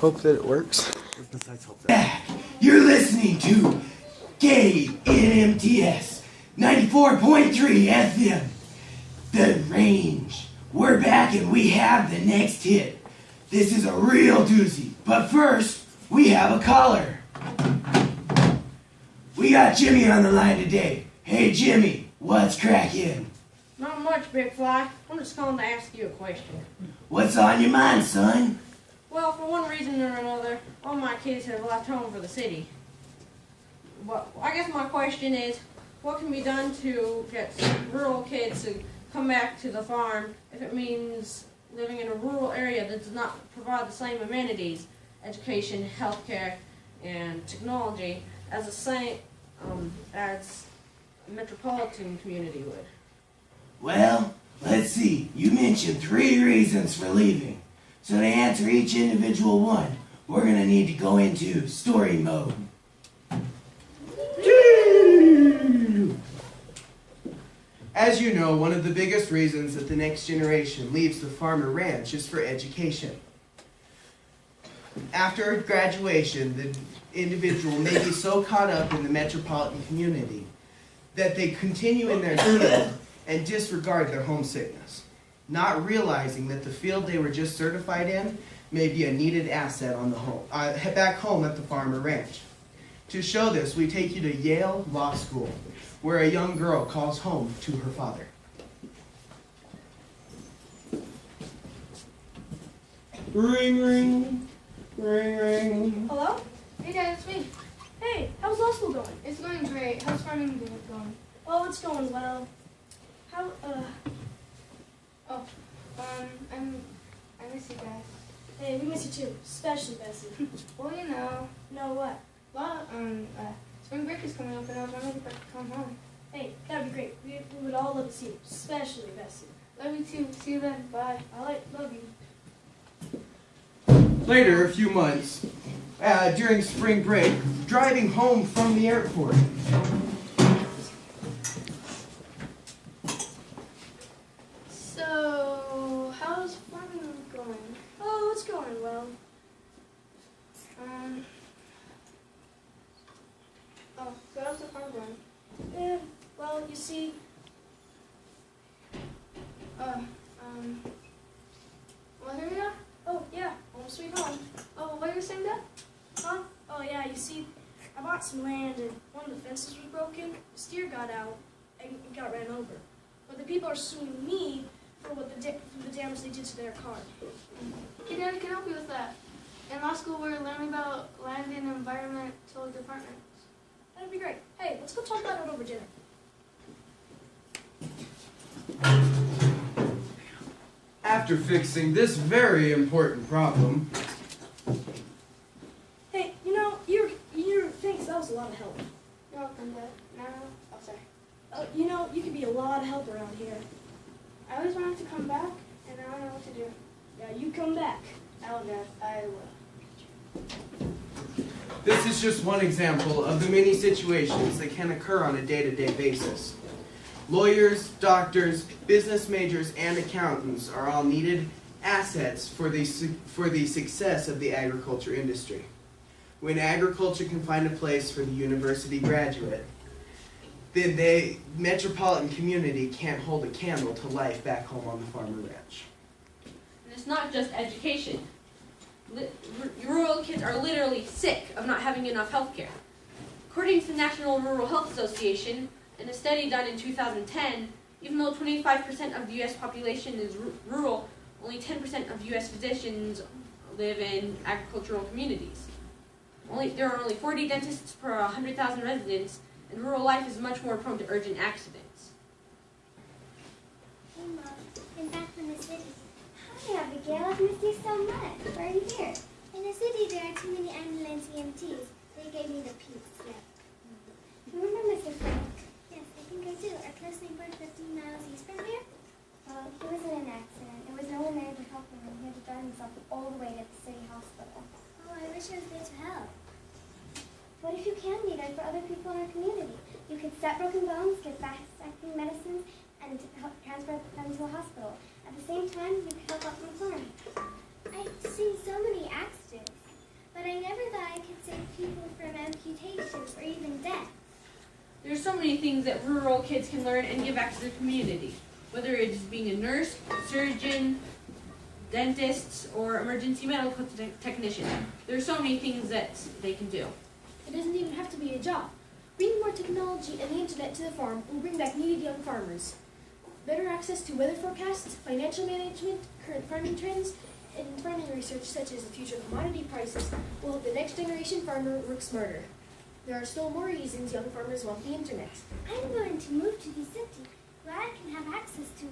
hope that it works. Besides hope that. You're listening to KNMTS 94.3 FM. The Range. We're back and we have the next hit. This is a real doozy. But first, we have a caller. We got Jimmy on the line today. Hey Jimmy, what's crackin'? Not much, Big Fly. I'm just calling to ask you a question. What's on your mind, son? Well, for one reason or another, all my kids have left home for the city. But I guess my question is, what can be done to get rural kids to come back to the farm if it means living in a rural area that does not provide the same amenities, education, healthcare, and technology as as a metropolitan community would? Well, let's see. You mentioned 3 reasons for leaving. So to answer each individual one, we're going to need to go into story mode. As you know, one of the biggest reasons that the next generation leaves the farm or ranch is for education. After graduation, the individual may be so caught up in the metropolitan community that they continue in their field and disregard their homesickness, not realizing that the field they were just certified in may be a needed asset on the back home at the farm or ranch. To show this, we take you to Yale Law School, where a young girl calls home to her father. Ring, ring, ring, ring. Hello? Hey Dad, it's me. Hey, how's law school going? It's going great. How's farming going? Oh, it's going well. How, I miss you guys. Hey, we miss you too, especially Bessie. Well, you know. Know what? Well, spring break is coming up and I was wondering if I could come home. Hey, that'd be great. We would all love to see you, especially Bessie. Love you too. See you then. Bye. Love you. Later, a few months, during spring break, driving home from the airport. So, how's farming going? Oh, it's going well. So how's the farm going? Yeah, well, you see... Well, here we are. Oh, yeah, home sweet home. Oh, what were you saying, Dad? Huh? Oh, yeah, you see, I bought some land and one of the fences was broken. The steer got out and it got ran over. But the people are suing me for the damage they did to their car. Hey, Dad, can help you with that. In law school, we're learning about land and environmental departments. That'd be great. Hey, let's go talk about it over dinner. After fixing this very important problem, Hey, thanks, that was a lot of help. You're welcome, Dad. Sorry. You could be a lot of help around here. I always wanted to come back, and I don't know what to do. Yeah, you come back. I will, Dad. I will. this is just one example of the many situations that can occur on a day-to-day basis. Lawyers, doctors, business majors, and accountants are all needed assets for the success of the agriculture industry. When agriculture can find a place for the university graduate, then the metropolitan community can't hold a candle to life back home on the farm or ranch. And it's not just education. Rural kids are literally sick of not having enough health care. According to the National Rural Health Association, in a study done in 2010, even though 25% of the U.S. population is rural, only 10% of U.S. physicians live in agricultural communities. There are only 40 dentists per 100,000 residents, and rural life is much more prone to urgent accidents. Hey Mom, I'm back from the city. Hi Abigail, I've missed you so much. Why are you here? In the city there are too many ambulance EMTs. They gave me the pink slip. Remember Mr. Frank? Yes, I think I do. Our close neighbor 15 miles east from here? He was in an accident. There was no one there to help him, and he had to drive himself all the way to the city hospital. Oh, I wish I was there to help. What if you can be there for other people in our community? You could set broken bones, get fast-acting medicines, and help transfer them to a hospital. At the same time, you could help out from the farm. I've seen so many accidents. so many things that rural kids can learn and give back to their community, whether it's being a nurse, surgeon, dentist, or emergency medical technician. There's so many things that they can do. It doesn't even have to be a job. Bringing more technology and the internet to the farm will bring back needed young farmers. Better access to weather forecasts, financial management, current farming trends, and farming research such as the future commodity prices will help the next generation farmer work smarter. There are still more reasons young farmers want the internet. I'm going to move to the city where I can have access to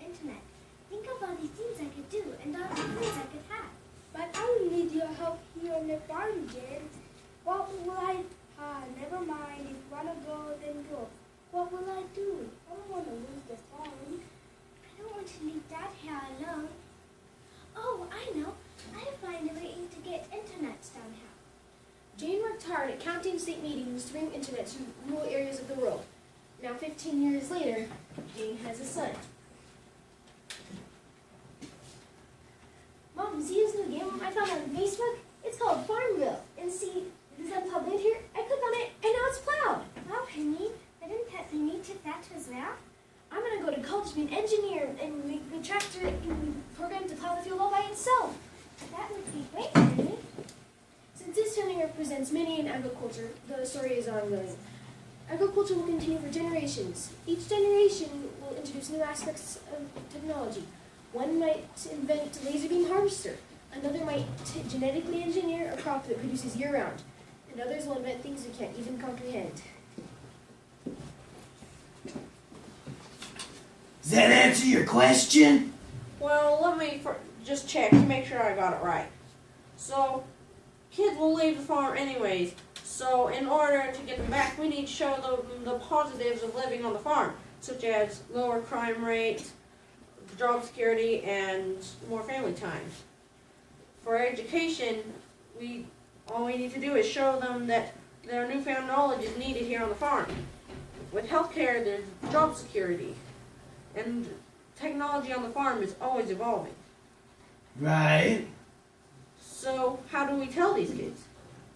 internet. Think of all these things I could do and all the things I could have. But I will need your help here on the farm, Jen. What will I... never mind. If you want to go, then go. What will I do? I don't want to lose the farm. I don't want to leave Dad here alone. Oh, I know. I'll find a way to get internet somehow. Jane worked hard at county and state meetings to bring internet to rural areas of the world. Now, 15 years later, Jane has a son. Mom, see this new game I found on Facebook? It's called Farmville. And see this unplugged in here? I clicked on it, and now it's plowed. Wow, Penny. Didn't that be neat if that was well? I'm going to go to college to be an engineer and make the tractor and program to plow the field all by itself. That would be great, Penny. Since this filming represents many in agriculture, the story is ongoing. Agriculture will continue for generations. Each generation will introduce new aspects of technology. One might invent a laser beam harvester. Another might genetically engineer a crop that produces year-round. And others will invent things we can't even comprehend. Does that answer your question? Well, let me just check to make sure I got it right. So, kids will leave the farm anyways. So, in order to get them back, we need to show them the positives of living on the farm, such as lower crime rate, job security, and more family time. For education, all we need to do is show them that their newfound knowledge is needed here on the farm. With healthcare, there's job security. And technology on the farm is always evolving. Right. So how do we tell these kids?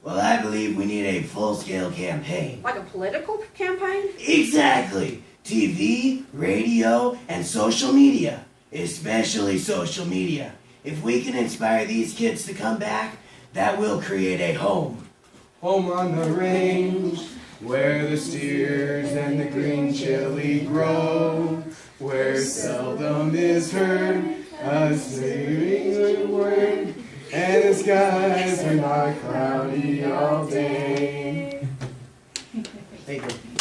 Well, I believe we need a full-scale campaign. Like a political campaign? Exactly. TV, radio, and social media. Especially social media. If we can inspire these kids to come back, that will create a home. Home on the range, where the steers and the green chili grow, where seldom is heard a singing word, and the skies are not cloudy all day. Thank you.